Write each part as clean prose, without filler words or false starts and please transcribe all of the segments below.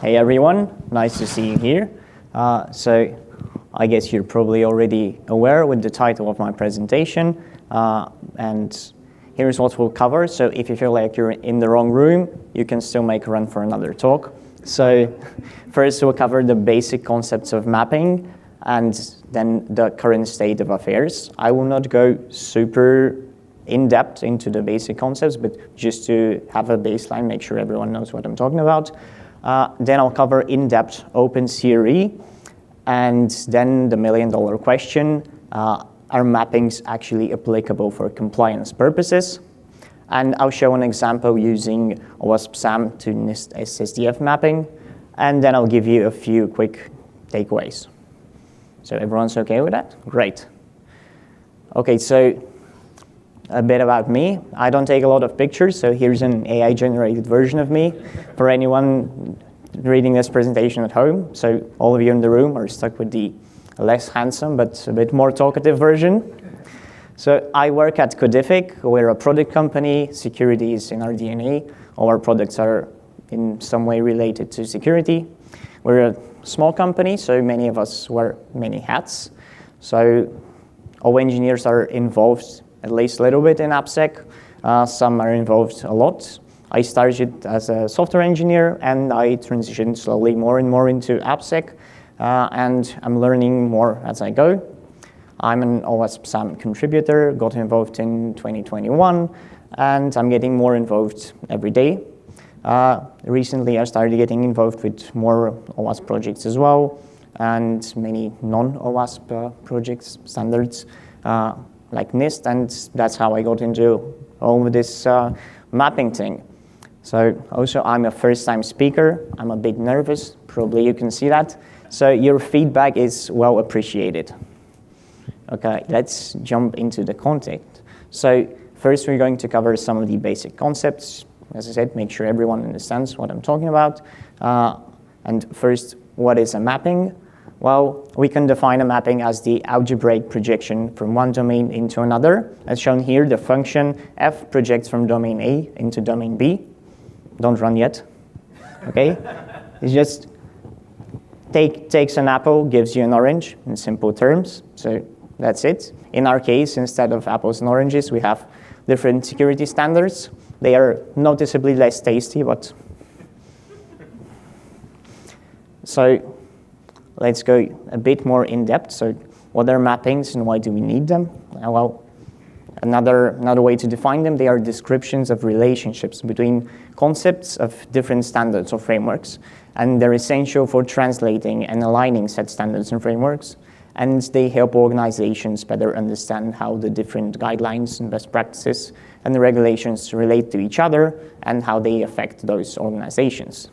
Hey everyone, nice to see you here. So I guess you're probably already aware with the title of my presentation, and here's what we'll cover. So if you feel like you're in the wrong room, you can still make a run for another talk. So first we'll cover the basic concepts of mapping and then the current state of affairs. I will not go super in-depth into the basic concepts, but just to have a baseline, make sure everyone knows what I'm talking about. Then I'll cover in-depth OpenCRE, and then the million-dollar question, are mappings actually applicable for compliance purposes? And I'll show an example using OWASP SAMM to NIST SSDF mapping, and then I'll give you a few quick takeaways. So everyone's okay with that? Great. Okay, so a bit about me. I don't take a lot of pictures, so here's an AI-generated version of me for anyone reading this presentation at home. So all of you in the room are stuck with the less handsome but a bit more talkative version. So I work at Codific. We're a product company. Security is in our DNA. All our products are in some way related to security. We're a small company, so many of us wear many hats. So all engineers are involved at least a little bit in AppSec. Some are involved a lot. I started as a software engineer, and I transitioned slowly more and more into AppSec, and I'm learning more as I go. I'm an OWASP SAMM contributor, got involved in 2021, and I'm getting more involved every day. Recently, I started getting involved with more OWASP projects as well, and many non-OWASP projects, standards, like NIST, and that's how I got into all of this mapping thing. So also, I'm a first-time speaker. I'm a bit nervous. Probably you can see that. So your feedback is well appreciated. Okay, let's jump into the content. So first, we're going to cover some of the basic concepts. As I said, make sure everyone understands what I'm talking about. And first, what is a mapping? Well, we can define a mapping as the algebraic projection from one domain into another. As shown here, the function f projects from domain A into domain B. Don't run yet, okay? It just takes an apple, gives you an orange in simple terms. So that's it. In our case, instead of apples and oranges, we have different security standards. They are noticeably less tasty, but so let's go a bit more in depth. So what are mappings and why do we need them? Well, another way to define them, they are descriptions of relationships between concepts of different standards or frameworks. And they're essential for translating and aligning said standards and frameworks. And they help organizations better understand how the different guidelines and best practices and the regulations relate to each other and how they affect those organizations.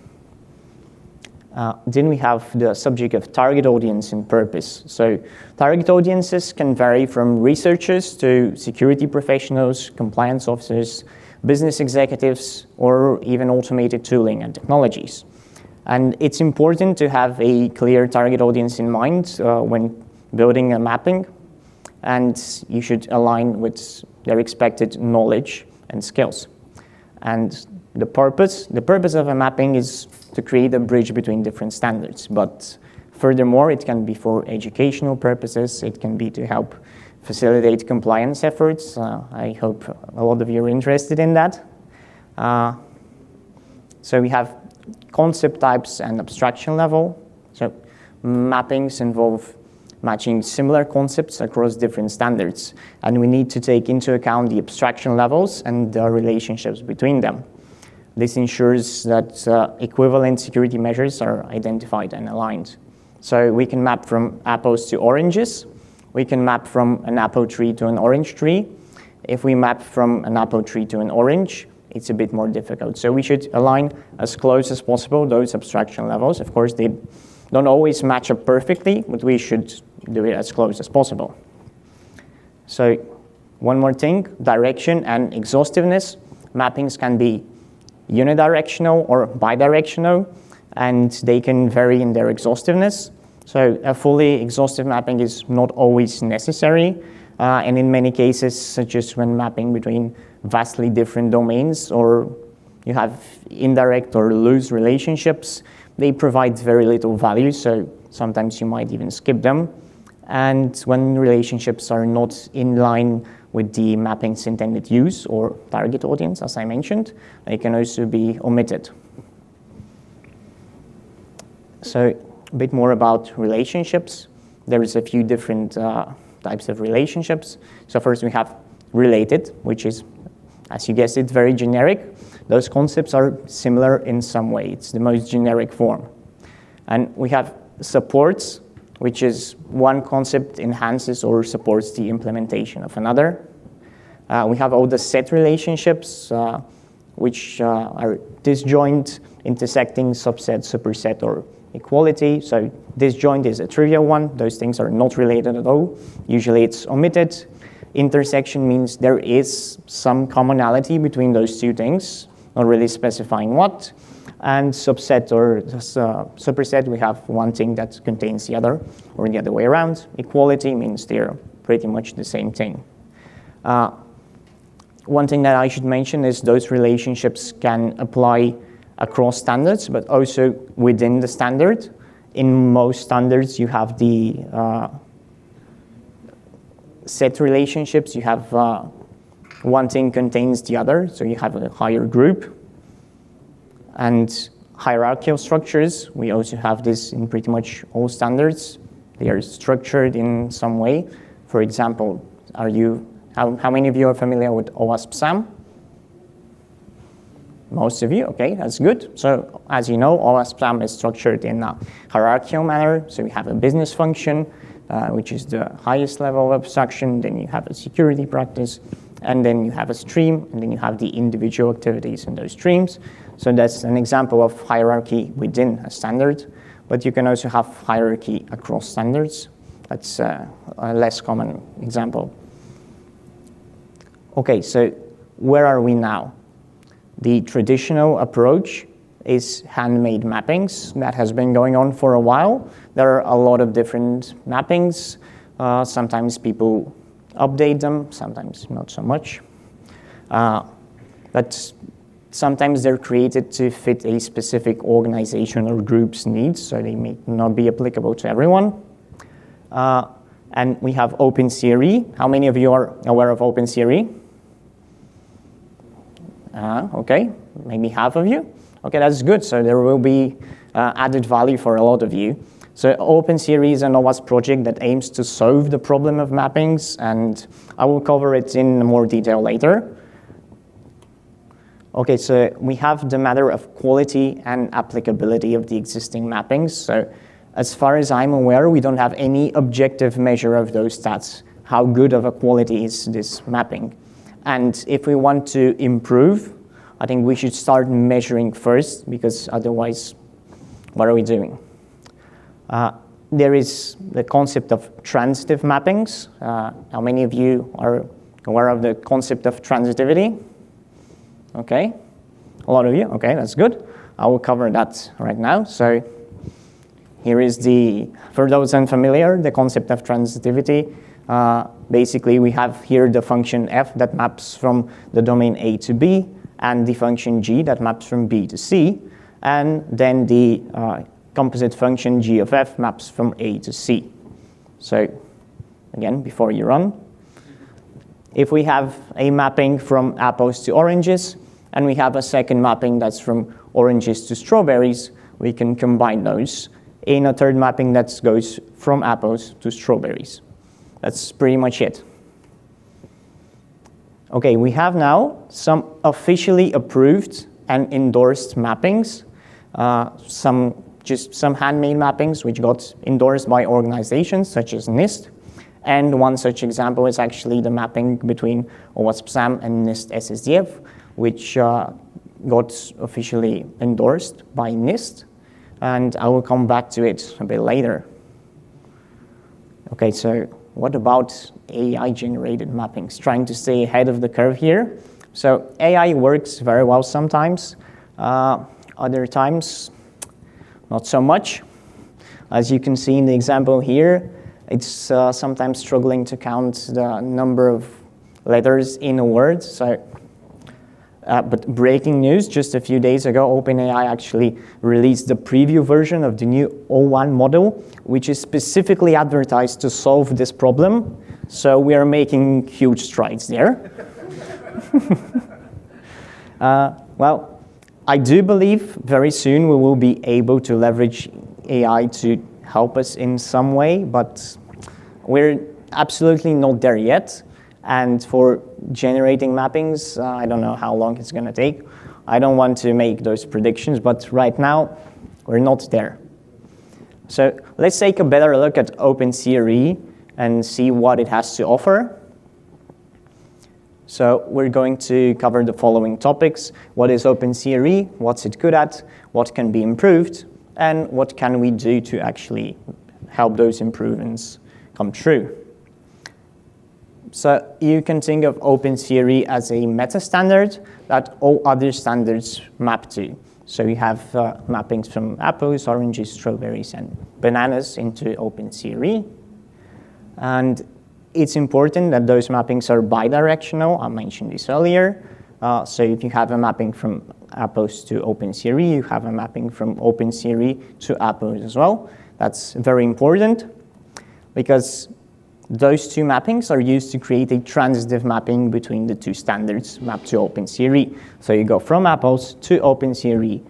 Then we have the subject of target audience and purpose. So target audiences can vary from researchers to security professionals, compliance officers, business executives, or even automated tooling and technologies. And it's important to have a clear target audience in mind when building a mapping, and you should align with their expected knowledge and skills. And the purpose of a mapping is to create a bridge between different standards. But furthermore, it can be for educational purposes. It can be to help facilitate compliance efforts. I hope a lot of you are interested in that. So we have concept types and abstraction level. So mappings involve matching similar concepts across different standards. And we need to take into account the abstraction levels and the relationships between them. This ensures that equivalent security measures are identified and aligned. So we can map from apples to oranges. We can map from an apple tree to an orange tree. If we map from an apple tree to an orange, it's a bit more difficult. So we should align as close as possible those abstraction levels. Of course, they don't always match up perfectly, but we should do it as close as possible. So one more thing, direction and exhaustiveness. Mappings can be unidirectional or bidirectional, and they can vary in their exhaustiveness. So a fully exhaustive mapping is not always necessary, and in many cases, such as when mapping between vastly different domains, or you have indirect or loose relationships, they provide very little value, so sometimes you might even skip them. And when relationships are not in line with the mapping's intended use or target audience, as I mentioned, they can also be omitted. So a bit more about relationships. There is a few different types of relationships. So first we have related, which is, as you guessed it, very generic. Those concepts are similar in some way. It's the most generic form. And we have supports, which is one concept enhances or supports the implementation of another. We have all the set relationships, which are disjoint, intersecting, subset, superset, or equality. So disjoint is a trivial one. Those things are not related at all. Usually it's omitted. Intersection means there is some commonality between those two things, not really specifying what. And subset or superset, we have one thing that contains the other, or the other way around. Equality means they're pretty much the same thing. One thing that I should mention is those relationships can apply across standards, but also within the standard. In most standards, you have the set relationships. You have one thing contains the other, so you have a higher group. And hierarchical structures, we also have this in pretty much all standards. They are structured in some way. For example, how many of you are familiar with OWASP SAMM? Most of you, okay, that's good. So as you know, OWASP SAMM is structured in a hierarchical manner. So we have a business function, which is the highest level of abstraction. Then you have a security practice, and then you have a stream, and then you have the individual activities in those streams. So that's an example of hierarchy within a standard, but you can also have hierarchy across standards. That's a less common example. Okay, so where are we now? The traditional approach is handmade mappings. That has been going on for a while. There are a lot of different mappings. Sometimes people update them, sometimes not so much. But sometimes they're created to fit a specific organization or group's needs, so they may not be applicable to everyone. And we have OpenCRE. How many of you are aware of OpenCRE? Okay, maybe half of you. Okay, that's good. So there will be added value for a lot of you. So OpenCRE is an OWASP project that aims to solve the problem of mappings, and I will cover it in more detail later. Okay, so we have the matter of quality and applicability of the existing mappings. So as far as I'm aware, we don't have any objective measure of those stats. How good of a quality is this mapping? And if we want to improve, I think we should start measuring first, because otherwise, what are we doing? There is the concept of transitive mappings. How many of you are aware of the concept of transitivity? Okay, a lot of you. Okay, that's good. I will cover that right now. So here is for those unfamiliar, the concept of transitivity. Basically, we have here the function f that maps from the domain A to B, and the function g that maps from B to C, and then the composite function g of f maps from A to C. So again, before you run, if we have a mapping from apples to oranges, and we have a second mapping that's from oranges to strawberries, we can combine those in a third mapping that goes from apples to strawberries. That's pretty much it. Okay, we have now some officially approved and endorsed mappings, some handmade mappings which got endorsed by organizations such as NIST. And one such example is actually the mapping between OWASP SAMM and NIST SSDF, which got officially endorsed by NIST. And I will come back to it a bit later. Okay, so what about AI-generated mappings? Trying to stay ahead of the curve here. So AI works very well sometimes. Other times, not so much. As you can see in the example here, it's sometimes struggling to count the number of letters in a word. So But breaking news, just a few days ago, OpenAI actually released the preview version of the new O1 model, which is specifically advertised to solve this problem. So we are making huge strides there. Well, I do believe very soon we will be able to leverage AI to help us in some way, but we're absolutely not there yet. And for generating mappings, I don't know how long it's going to take. I don't want to make those predictions, but right now, we're not there. So let's take a better look at OpenCRE and see what it has to offer. So we're going to cover the following topics. What is OpenCRE? What's it good at? What can be improved? And what can we do to actually help those improvements come true? So you can think of OpenCRE as a meta-standard that all other standards map to. So you have mappings from apples, oranges, strawberries, and bananas into OpenCRE. And it's important that those mappings are bidirectional. I mentioned this earlier. So if you have a mapping from apples to OpenCRE, you have a mapping from OpenCRE to apples as well. That's very important because those two mappings are used to create a transitive mapping between the two standards mapped to OpenCRE. So you go from apples to OpenCRE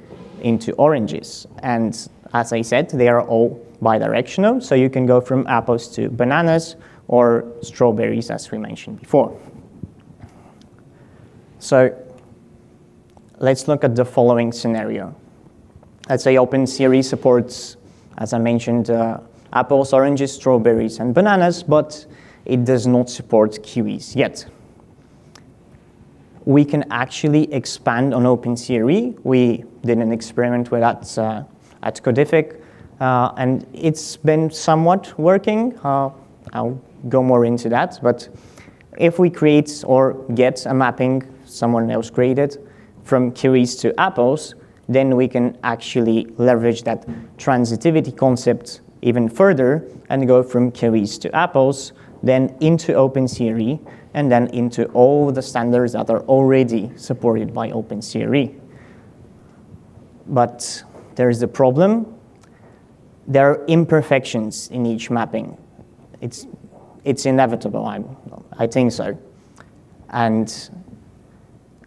into oranges. And as I said, they are all bidirectional. So you can go from apples to bananas or strawberries, as we mentioned before. So let's look at the following scenario. Let's say OpenCRE supports, as I mentioned, apples, oranges, strawberries, and bananas, but it does not support kiwis yet. We can actually expand on OpenCRE. We did an experiment with that at Codific, and it's been somewhat working. I'll go more into that, but if we create or get a mapping someone else created from kiwis to apples, then we can actually leverage that transitivity concept even further and go from kiwis to apples, then into OpenCRE, and then into all the standards that are already supported by OpenCRE. But there's the problem. There are imperfections in each mapping. It's inevitable, I think so. And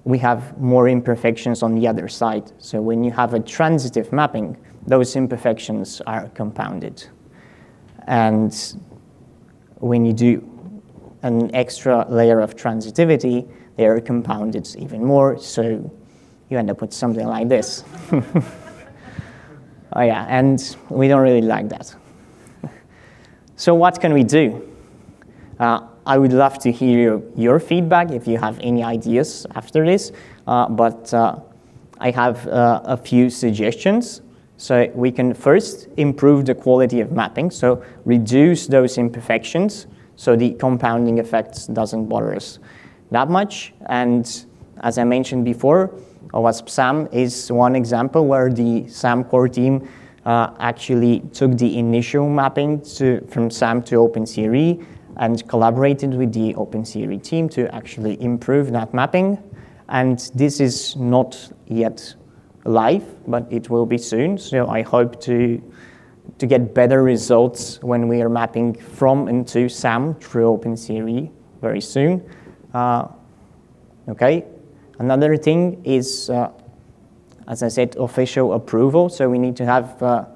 we have more imperfections on the other side. So when you have a transitive mapping, those imperfections are compounded. And when you do an extra layer of transitivity, they are compounded even more, so you end up with something like this. Oh yeah, and we don't really like that. So what can we do? I would love to hear your feedback if you have any ideas after this, but I have a few suggestions. So we can first improve the quality of mapping, so reduce those imperfections so the compounding effect doesn't bother us that much. And as I mentioned before, OWASP SAMM is one example where the SAMM core team actually took the initial mapping from SAMM to OpenCRE and collaborated with the OpenCRE team to actually improve that mapping. And this is not yet live, but it will be soon. So I hope to get better results when we are mapping from and to SAMM through OpenCRE very soon. Okay. Another thing is, as I said, official approval. So we need to have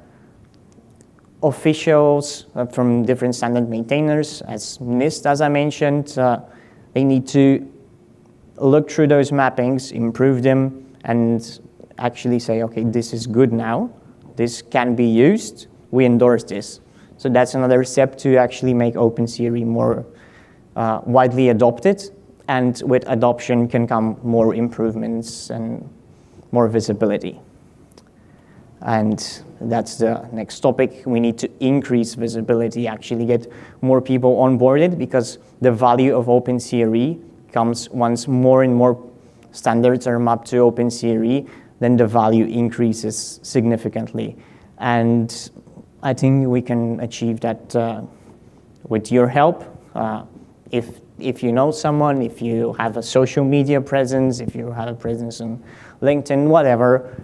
officials from different standard maintainers, as NIST, as I mentioned. They need to look through those mappings, improve them, and actually say, okay, this is good now. This can be used. We endorse this. So that's another step to actually make OpenCRE more widely adopted. And with adoption can come more improvements and more visibility. And that's the next topic. We need to increase visibility, actually get more people onboarded, because the value of OpenCRE comes once more and more standards are mapped to OpenCRE, then the value increases significantly. And I think we can achieve that with your help. If if you know someone, if you have a social media presence, if you have a presence on LinkedIn, whatever,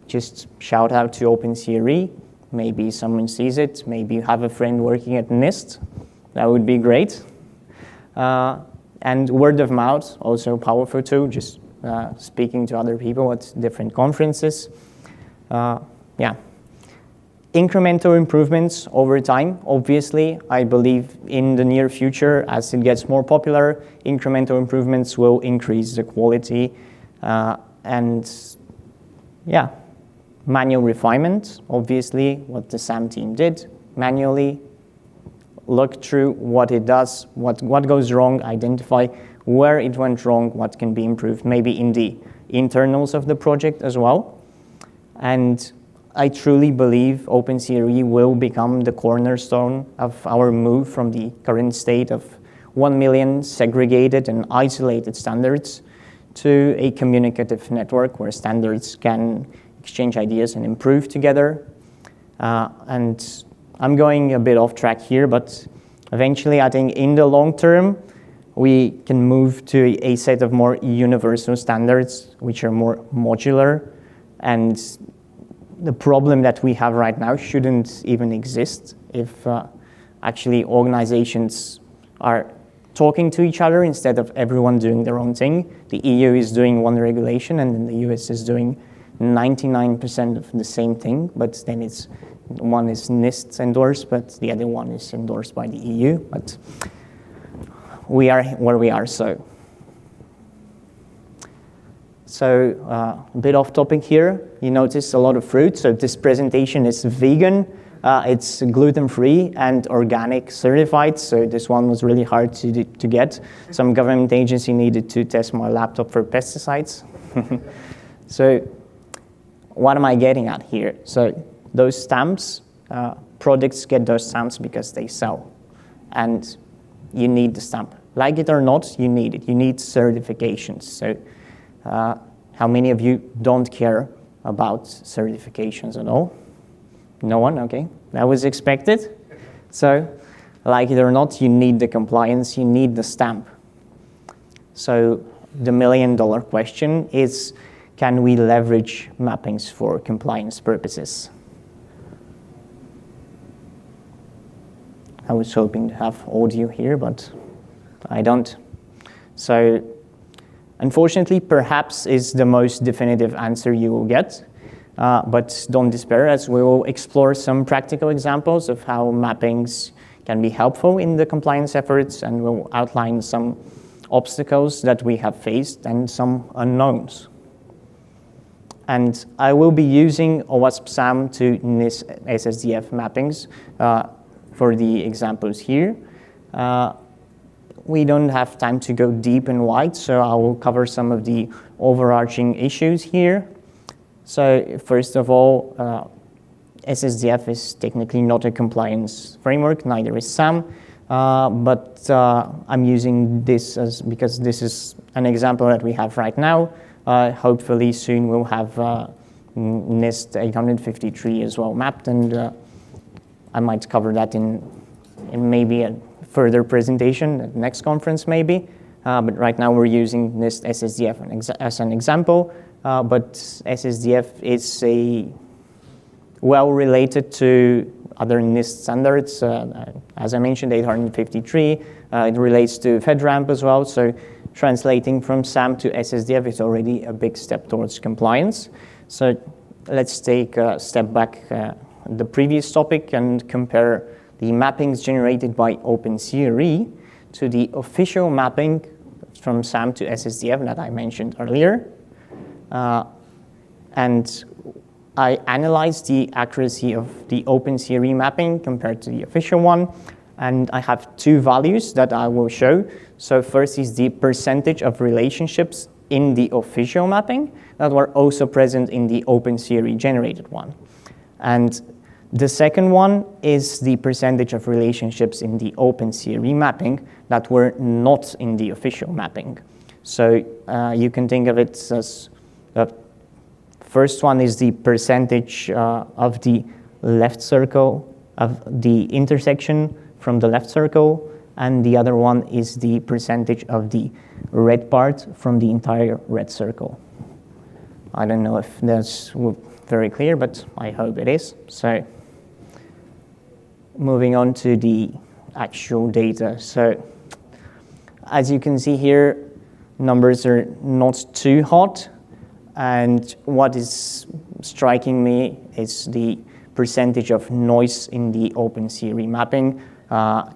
just shout out to OpenCRE. Maybe someone sees it. Maybe you have a friend working at NIST. That would be great. And word of mouth, also powerful too, just speaking to other people at different conferences. Yeah. Incremental improvements over time. Obviously, I believe in the near future, as it gets more popular, incremental improvements will increase the quality. And yeah, manual refinement, obviously, what the SAMM team did, manually look through what it does, what goes wrong, identify where it went wrong, what can be improved, maybe in the internals of the project as well. And I truly believe OpenCRE will become the cornerstone of our move from the current state of 1 million segregated and isolated standards to a communicative network where standards can exchange ideas and improve together. And I'm going a bit off track here, but eventually I think in the long term, we can move to a set of more universal standards, which are more modular, and the problem that we have right now shouldn't even exist if actually organizations are talking to each other instead of everyone doing their own thing. The EU is doing one regulation and then the US is doing 99% of the same thing, but then it's one is NIST endorsed, but the other one is endorsed by the EU. But we are where we are, so. So a bit off topic here. You notice a lot of fruit. So this presentation is vegan. It's gluten-free and organic certified. So this one was really hard to get. Some government agency needed to test my laptop for pesticides. So what am I getting at here? So those stamps, products get those stamps because they sell. And you need the stamp. Like it or not, you need it. You need certifications. So how many of you don't care about certifications at all? No one? Okay. That was expected. So like it or not, you need the compliance. You need the stamp. So the million-dollar question is, can we leverage mappings for compliance purposes? I was hoping to have audio here, but I don't. So unfortunately, perhaps is the most definitive answer you will get, but don't despair, as we will explore some practical examples of how mappings can be helpful in the compliance efforts, and we'll outline some obstacles that we have faced and some unknowns. And I will be using OWASP SAMM to NIST SSDF mappings for the examples here. We don't have time to go deep and wide, so I will cover some of the overarching issues here. So first of all, SSDF is technically not a compliance framework, neither is SAMM, but I'm using this because this is an example that we have right now. Hopefully soon we'll have NIST 853 as well mapped, and I might cover that in maybe a further presentation at next conference maybe. But right now we're using NIST SSDF as an example. But SSDF is well related to other NIST standards. As I mentioned, 853. It relates to FedRAMP as well. So translating from SAMM to SSDF is already a big step towards compliance. So let's take a step back the previous topic and compare the mappings generated by OpenCRE to the official mapping from SAMM to SSDF that I mentioned earlier. And I analyzed the accuracy of the OpenCRE mapping compared to the official one. And I have two values that I will show. So first is the percentage of relationships in the official mapping that were also present in the OpenCRE generated one. And the second one is the percentage of relationships in the OpenCRE mapping that were not in the official mapping. So you can think of it as the first one is the percentage of the left circle, of the intersection from the left circle, and the other one is the percentage of the red part from the entire red circle. I don't know if that's very clear, but I hope it is. So moving on to the actual data. So as you can see here, numbers are not too hot, and what is striking me is the percentage of noise in the OpenCRE mapping.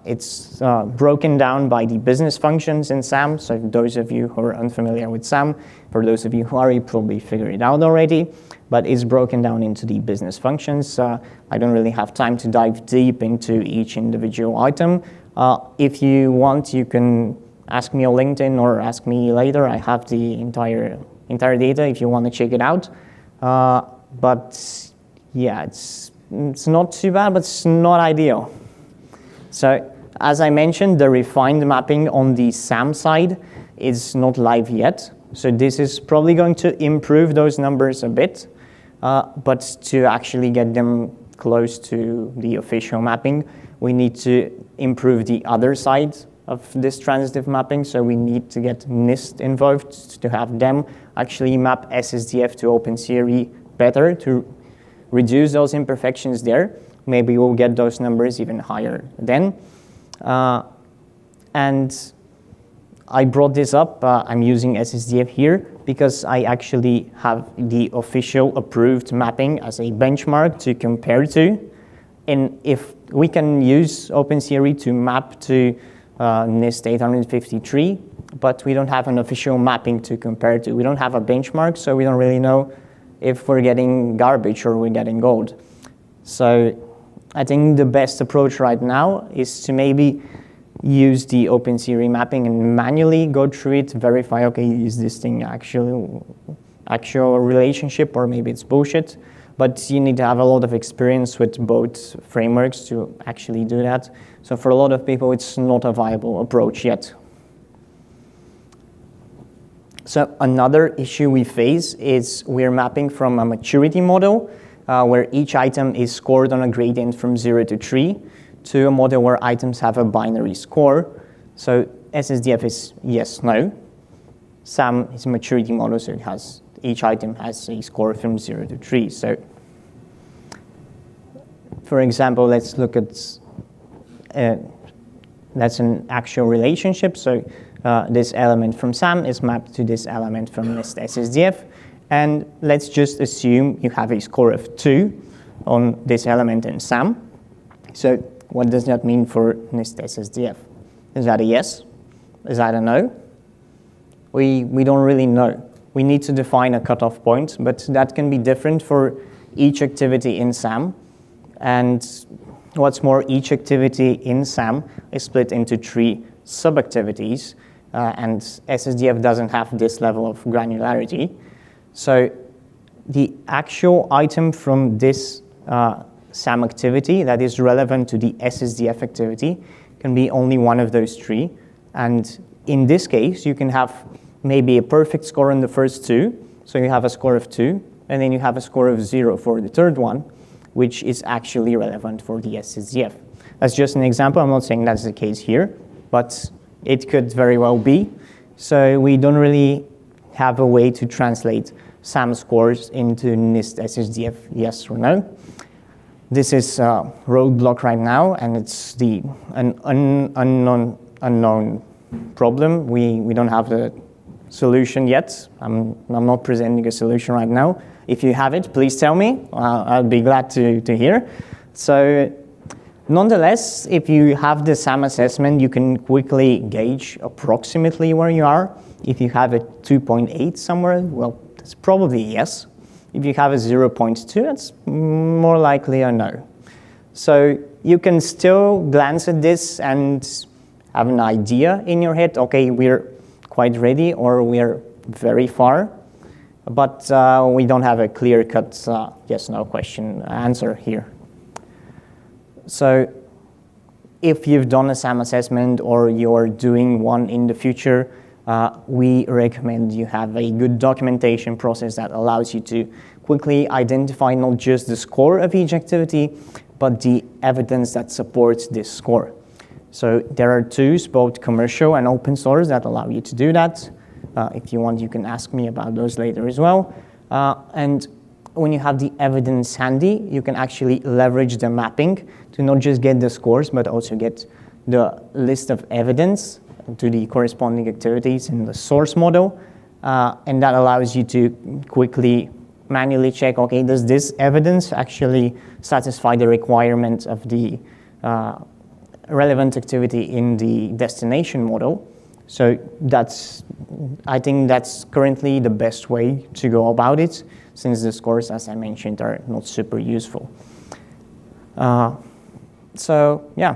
It's broken down by the business functions in SAMM. So those of you who are unfamiliar with SAMM, for those of you who are, you probably figured it out already, but it's broken down into the business functions. I don't really have time to dive deep into each individual item. If you want, you can ask me on LinkedIn or ask me later. I have the entire data if you want to check it out. But yeah, it's not too bad, but it's not ideal. So as I mentioned, the refined mapping on the SAMM side is not live yet. So this is probably going to improve those numbers a bit, but to actually get them close to the official mapping, we need to improve the other side of this transitive mapping. So we need to get NIST involved to have them actually map SSDF to OpenCRE better to reduce those imperfections there. Maybe we'll get those numbers even higher then. And I brought this up, I'm using SSDF here because I actually have the official approved mapping as a benchmark to compare to. And if we can use OpenCRE to map to NIST 853, but we don't have an official mapping to compare to. We don't have a benchmark, so we don't really know if we're getting garbage or we're getting gold. So I think the best approach right now is to maybe use the OpenCRE mapping and manually go through it, verify, okay, is this thing actual relationship or maybe it's bullshit. But you need to have a lot of experience with both frameworks to actually do that. So for a lot of people, it's not a viable approach yet. So another issue we face is we're mapping from a maturity model where each item is scored on a gradient from 0 to 3 to a model where items have a binary score. So SSDF is yes, no. SAMM is a maturity model, so each item has a score from 0 to 3. So for example, let's look at, that's an actual relationship. So this element from SAMM is mapped to this element from NIST SSDF. And let's just assume you have a score of 2 on this element in SAMM. So what does that mean for NIST SSDF? Is that a yes? Is that a no? We don't really know. We need to define a cutoff point, but that can be different for each activity in SAMM. And what's more, each activity in SAMM is split into 3 sub-activities, and SSDF doesn't have this level of granularity. So the actual item from this SAMM activity that is relevant to the SSDF activity can be only one of those 3. And in this case, you can have maybe a perfect score on the first 2. So you have a score of 2, and then you have a score of 0 for the third one, which is actually relevant for the SSDF. That's just an example. I'm not saying that's the case here, but it could very well be. So we don't really have a way to translate SAMM scores into NIST SSDF, yes or no. This is a roadblock right now, and it's an unknown problem. We don't have the solution yet. I'm not presenting a solution right now. If you have it, please tell me. I'll be glad to hear. So nonetheless, if you have the SAMM assessment, you can quickly gauge approximately where you are. If you have a 2.8 somewhere, well, that's probably a yes. If you have a 0.2, that's more likely a no. So you can still glance at this and have an idea in your head, okay, we're quite ready or we're very far, but we don't have a clear-cut yes-no question answer here. So if you've done a SAMM assessment or you're doing one in the future, we recommend you have a good documentation process that allows you to quickly identify not just the score of each activity, but the evidence that supports this score. So there are tools, both commercial and open source, that allow you to do that. If you want, you can ask me about those later as well. And when you have the evidence handy, you can actually leverage the mapping to not just get the scores, but also get the list of evidence to the corresponding activities in the source model. And that allows you to quickly manually check, okay, does this evidence actually satisfy the requirements of the relevant activity in the destination model? So I think that's currently the best way to go about it, since the scores, as I mentioned, are not super useful. So yeah,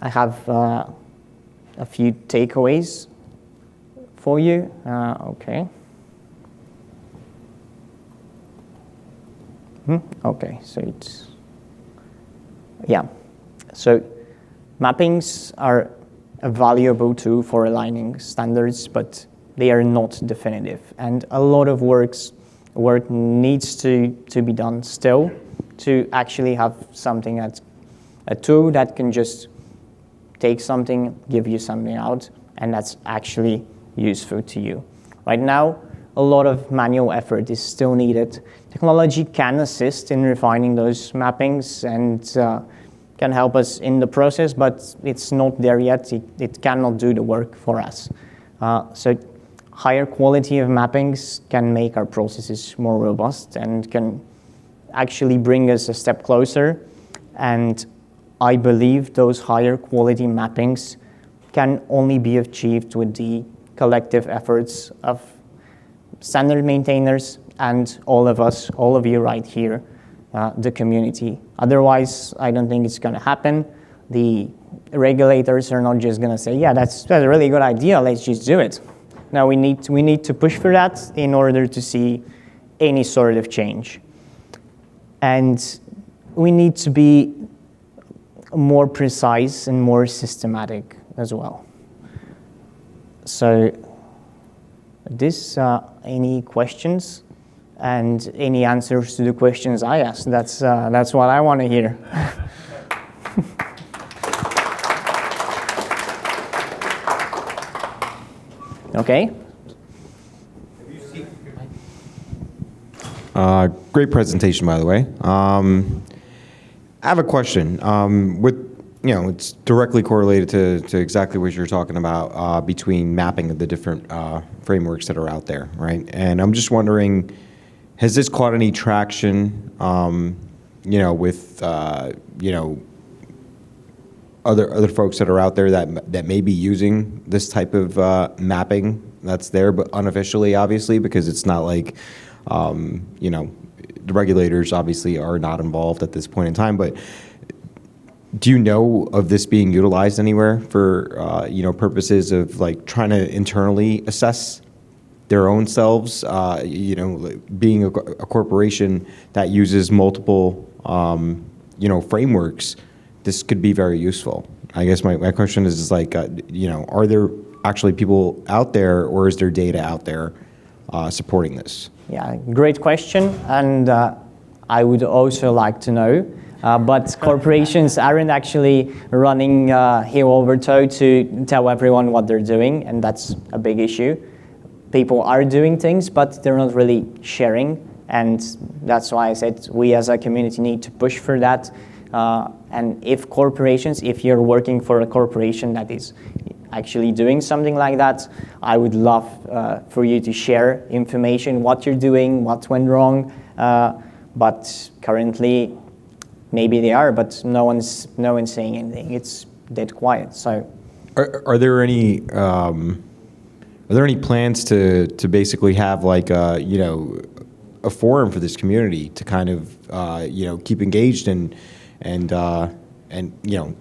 I have a few takeaways for you. Okay. Okay, so it's, yeah. So mappings are a valuable tool for aligning standards, but they are not definitive. And a lot of work needs to be done still to actually have something that's a tool that can just take something, give you something out, and that's actually useful to you. Right now, a lot of manual effort is still needed. Technology can assist in refining those mappings and can help us in the process, but it's not there yet. It cannot do the work for us. So higher quality of mappings can make our processes more robust and can actually bring us a step closer. And I believe those higher quality mappings can only be achieved with the collective efforts of standard maintainers and all of us, all of you right here, the community. Otherwise, I don't think it's going to happen. The regulators are not just going to say, yeah, that's a really good idea, let's just do it. No, we need to push for that in order to see any sort of change. And we need to be more precise and more systematic as well. So any questions and any answers to the questions I asked? That's what I want to hear. Okay. Great presentation, by the way. I have a question. It's directly correlated to exactly what you're talking about between mapping of the different frameworks that are out there, right? And I'm just wondering, has this caught any traction, with other folks that are out there that may be using this type of mapping that's there, but unofficially, obviously, because it's not like, the regulators obviously are not involved at this point in time, but do you know of this being utilized anywhere for, purposes of like trying to internally assess their own selves, being a corporation that uses multiple, frameworks, this could be very useful. I guess my question is like, are there actually people out there, or is there data out there supporting this? Yeah, great question. And I would also like to know, but corporations aren't actually running heel over toe to tell everyone what they're doing, and that's a big issue. People are doing things, but they're not really sharing, and that's why I said we as a community need to push for that. And if you're working for a corporation that is actually doing something like that, I would love for you to share information, what you're doing, what went wrong. But currently, maybe they are, but no one's saying anything. It's dead quiet. So, are there any plans to basically have like a forum for this community to kind of keep engaged and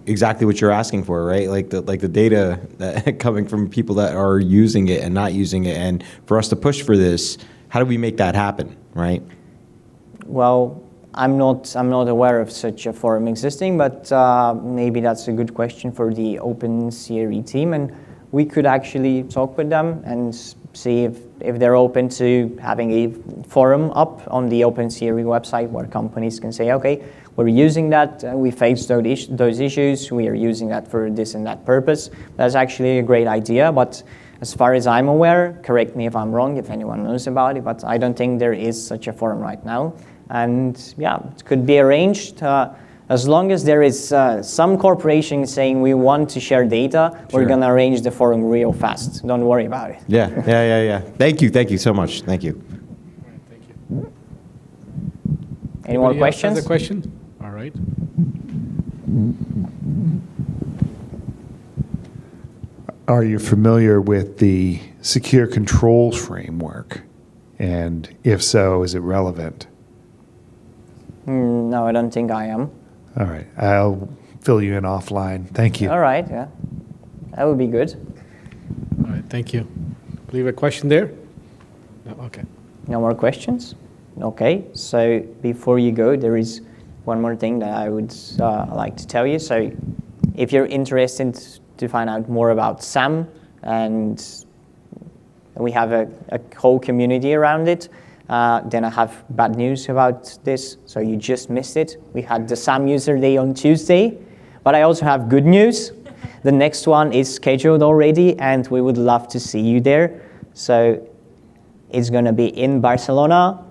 exactly what you're asking for, right? Like the data that coming from people that are using it and not using it, and for us to push for this, how do we make that happen, right? Well, I'm not aware of such a forum existing, but maybe that's a good question for the OpenCRE team, and we could actually talk with them and see if they're open to having a forum up on the OpenCRE website where companies can say, okay, we're using that, we faced those issues, we are using that for this and that purpose. That's actually a great idea, but as far as I'm aware, correct me if I'm wrong, if anyone knows about it, but I don't think there is such a forum right now. And yeah, it could be arranged. As long as there is some corporation saying we want to share data, Sure. we're going to arrange the forum real fast. Don't worry about it. Yeah. Thank you so much. Thank you. Thank you. Any more Anybody else questions? has a question? All right. Are you familiar with the secure controls framework? And if so, is it relevant? No, I don't think I am. All right, I'll fill you in offline. Thank you. All right, yeah. That would be good. All right, thank you. Leave a question there? No, okay. No more questions? Okay, so before you go, there is one more thing that I would like to tell you. So if you're interested to find out more about SAMM, and we have a whole community around it, then I have bad news about this. So you just missed it. We had the SAMM User Day on Tuesday, but I also have good news. The next one is scheduled already, and we would love to see you there. So it's going to be in Barcelona.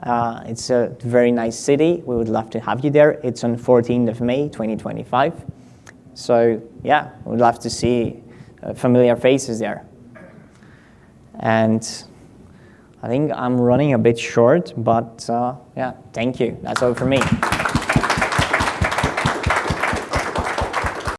It's a very nice city. We would love to have you there. It's on 14th of May, 2025. So yeah, we'd love to see familiar faces there. And I think I'm running a bit short, but yeah, thank you. That's all for me.